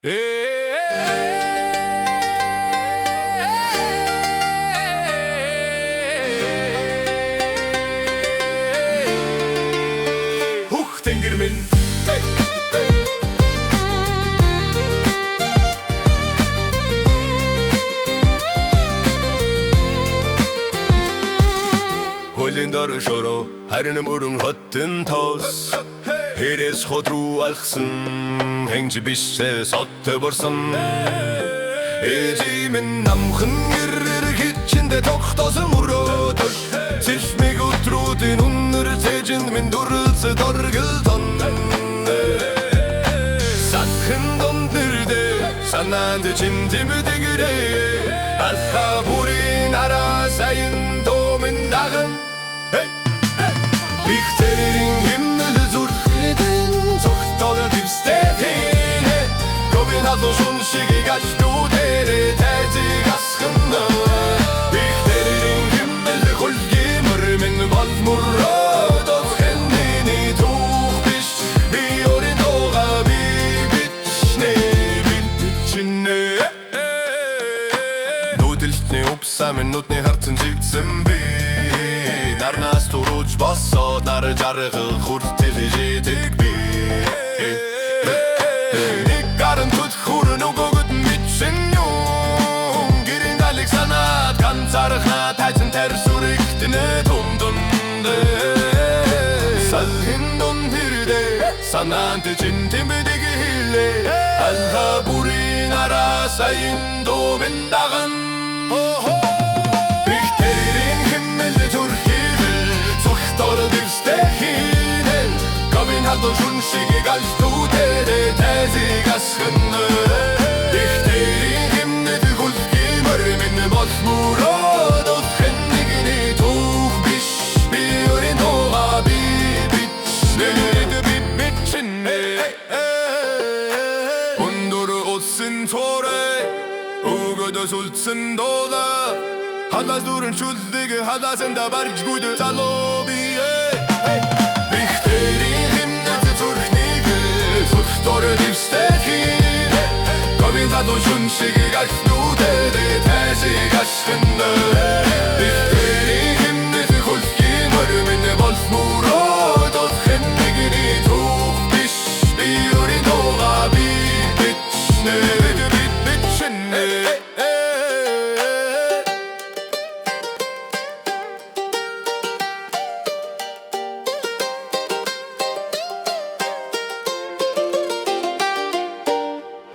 Тэнгэр минь Хуулийн дор шороо харин мөрөн хотын тоос Хэрээс хот руу алхсан хэнж бишээ соттой борсон Ээжи минь намхан гэрэр хичэндэ тогтоосон өрөөдөр Сэлмиг өдрүүдийн үнэр цэжинд минь дүрлцэ доргилдон Сахын дондэрдэ санаанд чин тэмдэгэрээ Алха бүрийн араа сайн томын даган Бихтерийн химнэл зүрхэдэн цогтоло дэвстэхинэ Говин халуун шуншигийг ачлуудэрэ тайзыг асхна Бихтерийн химнэл хулгимэр минь болмуродов хэнэний тух биш Би оринога би бичнэ Нүүдэлтний упса минь нүдний харцэн зигцэн би Нарнаас турууж босоод нар жаргал хүртэл жидэг би Нэг гарын түд хүрэн өгөөд мэдсэн юм Гэрийн галыг санаад ганцаархна тайзан тарс үрэгтэнэ тумдундэ Салхин дундэрдэ санаанд чин тэмдэг хэлээ Алха бүрийн араа сайн томын даган Халуун шуншигийг ачлуудэрэ тайзыг асхна Бихтерийн химнэл хулгимэр минь болмуродов хэнэний тух биш Би оринога би бичнэ Өндөр улсын цорой өгөөдөөс үлдсэн дуула Халаас дүрэн шүллэг халаасанда барж гүйд залуу бие Тore дэвстэхинэ Говин халуун шуншигийг ачлуудэрэ тайзыг асхна